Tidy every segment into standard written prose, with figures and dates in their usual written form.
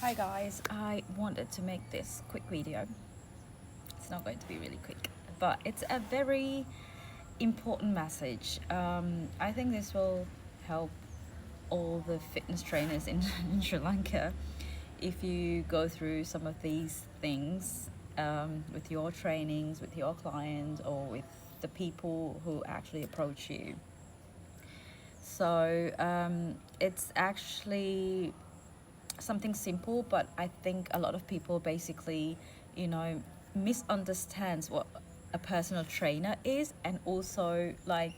Hi guys, I wanted to make this quick video. It's not going to be really quick, but it's a very important message. I think this will help all the fitness trainers in Sri Lanka if you go through some of these things with your trainings, with your clients, or with the people who actually approach you. So it's actually something simple, but I think a lot of people basically, misunderstands what a personal trainer is, and also like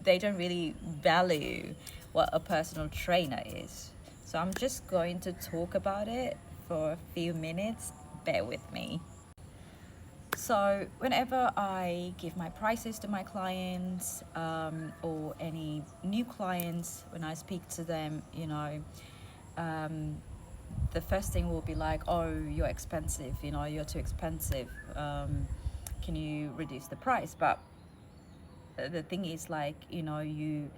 they don't really value what a personal trainer is. So I'm just going to talk about it for a few minutes. Bear with me. So whenever I give my prices to my clients or any new clients, when I speak to them, the first thing will be like, oh, you're expensive, you're too expensive. Can you reduce the price? But the thing is, like, you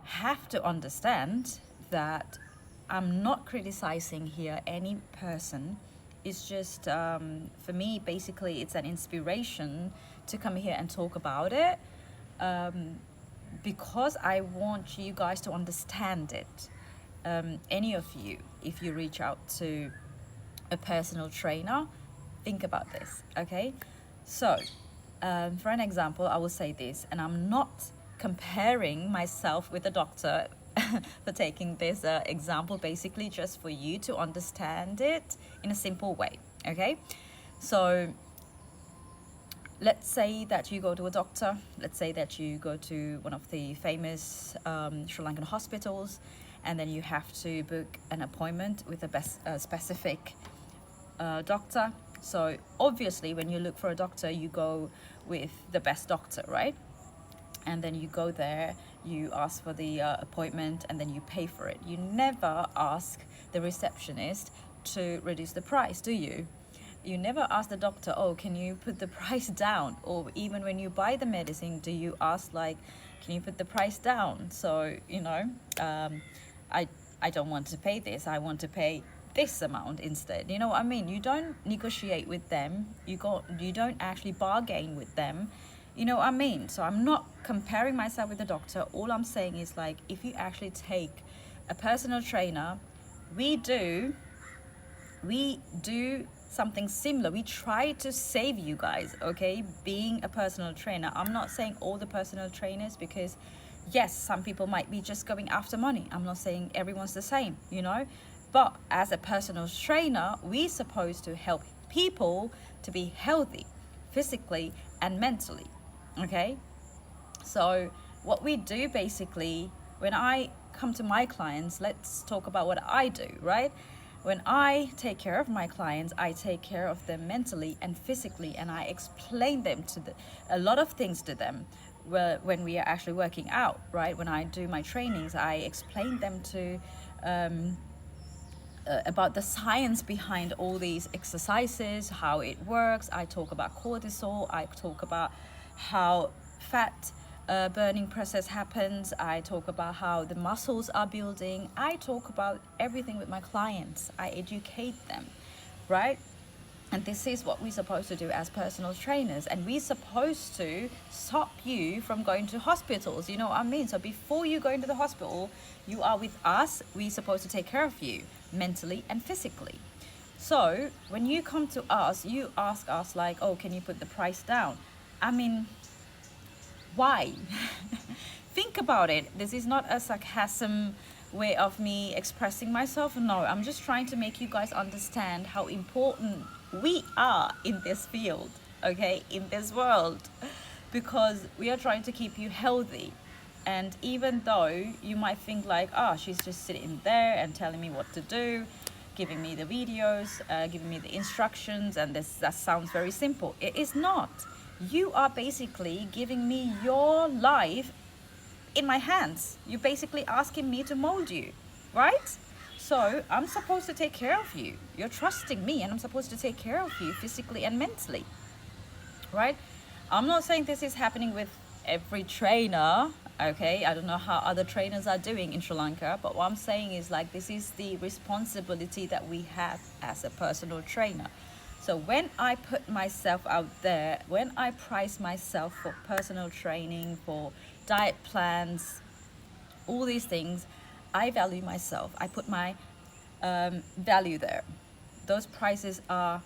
have to understand that I'm not criticizing here any person. It's just, for me, basically, it's an inspiration to come here and talk about it, because I want you guys to understand it. Any of you, if you reach out to a personal trainer, think about this, okay? So, for an example, I will say this, and I'm not comparing myself with a doctor for taking this example, basically just for you to understand it in a simple way, okay? So, let's say that you go to a doctor, let's say that you go to one of the famous Sri Lankan hospitals, and then you have to book an appointment with a specific doctor. So obviously when you look for a doctor, you go with the best doctor, right? And then you go there, you ask for the appointment, and then you pay for it. You never ask the receptionist to reduce the price, do you? You never ask the doctor, oh, can you put the price down? Or even when you buy the medicine, do you ask, like, can you put the price down? So, I don't want to pay this, I want to pay this amount instead. You know what I mean? You don't negotiate with them, you don't actually bargain with them. You know what I mean? So I'm not comparing myself with the doctor. All I'm saying is, like, if you actually take a personal trainer, we do something similar. We try to save you guys, okay? Being a personal trainer, I'm not saying all the personal trainers, because yes, some people might be just going after money. I'm not saying everyone's the same, but as a personal trainer, we're supposed to help people to be healthy physically and mentally, okay? So what we do basically, when I come to my clients, let's talk about what I do, right? When I take care of my clients, I take care of them mentally and physically, and I explain them a lot of things to them. When we are actually working out, right? When I do my trainings, I explain them to about the science behind all these exercises, how it works. I talk about cortisol. I talk about how fat burning process happens. I talk about how the muscles are building. I talk about everything with my clients. I educate them, right? And this is what we're supposed to do as personal trainers. And we're supposed to stop you from going to hospitals. You know what I mean? So before you go into the hospital, you are with us. We're supposed to take care of you mentally and physically. So when you come to us, you ask us, like, oh, can you put the price down? I mean, why? Think about it. This is not a sarcasm way of me expressing myself. No, I'm just trying to make you guys understand how important we are in this field, okay, in this world, because we are trying to keep you healthy. And even though you might think like, oh, she's just sitting there and telling me what to do, giving me the videos, giving me the instructions, and that sounds very simple. It is not. You are basically giving me your life in my hands. You're basically asking me to mold you, right? So I'm supposed to take care of you. You're trusting me, and I'm supposed to take care of you physically and mentally, right? I'm not saying this is happening with every trainer. Okay, I don't know how other trainers are doing in Sri Lanka, but what I'm saying is like this is the responsibility that we have as a personal trainer. So when I put myself out there, when I price myself for personal training, for diet plans, all these things, I value myself. I put my value there. Those prices are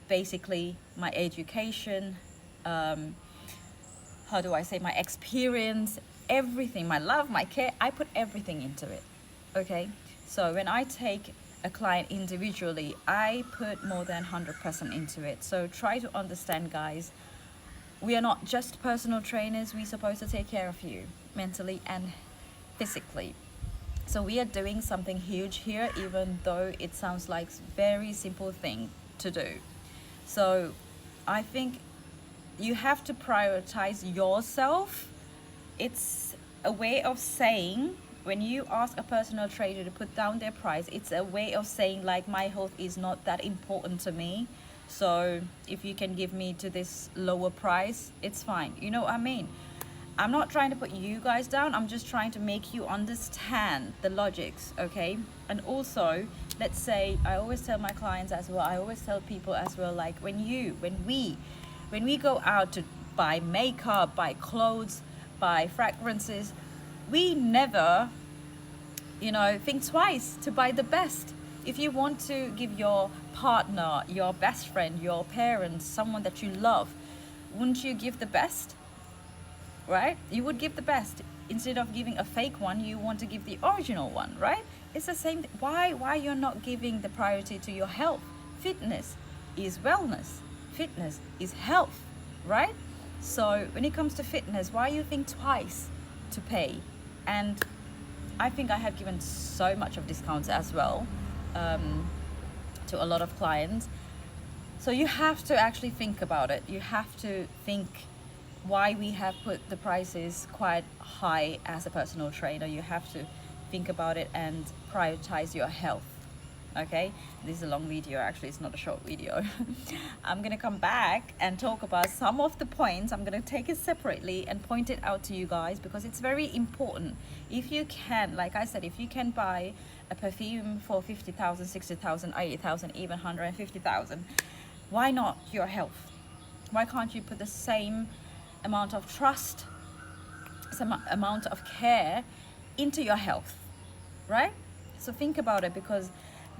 basically my education, how do I say, my experience, everything, my love, my care. I put everything into it. Okay, so when I take a client individually, I put more than 100% into it. So try to understand, guys, we are not just personal trainers. We're supposed to take care of you mentally and physically. So we are doing something huge here, even though it sounds like very simple thing to do. So I think you have to prioritize yourself. It's a way of saying, when you ask a personal trainer to put down their price, it's a way of saying like, my health is not that important to me, so if you can give me to this lower price, it's fine. You know what I mean? I'm not trying to put you guys down, I'm just trying to make you understand the logics, okay? And also, let's say, I always tell my clients as well, I always tell people as well, like when we go out to buy makeup, buy clothes, buy fragrances, we never, think twice to buy the best. If you want to give your partner, your best friend, your parents, someone that you love, wouldn't you give the best? Right? You would give the best. Instead of giving a fake one, you want to give the original one, right? It's the same thing. Why you're not giving the priority to your health? Fitness is wellness. Fitness is health, right? So when it comes to fitness, why you think twice to pay? And I think I have given so much of discounts as well to a lot of clients. So you have to actually think about it. You have to think why we have put the prices quite high as a personal trainer. You have to think about it and prioritize your health. Okay, this is a long video, actually it's not a short video. I'm gonna come back and talk about some of the points. I'm gonna take it separately and point it out to you guys, because it's very important. If you can, like I said, if you can buy a perfume for 50,000, 60,000, 80,000, even 150,000, why not your health? Why can't you put the same amount of trust, some amount of care into your health, right? So think about it, because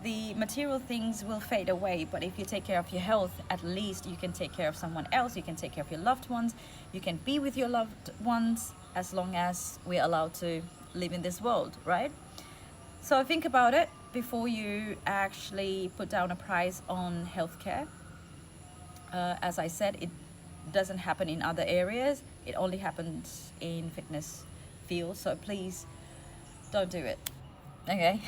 the material things will fade away, but if you take care of your health, at least you can take care of someone else, you can take care of your loved ones, you can be with your loved ones, as long as we're allowed to live in this world, right? So think about it before you actually put down a price on healthcare. As I said, it doesn't happen in other areas, it only happens in fitness field, so please don't do it, okay?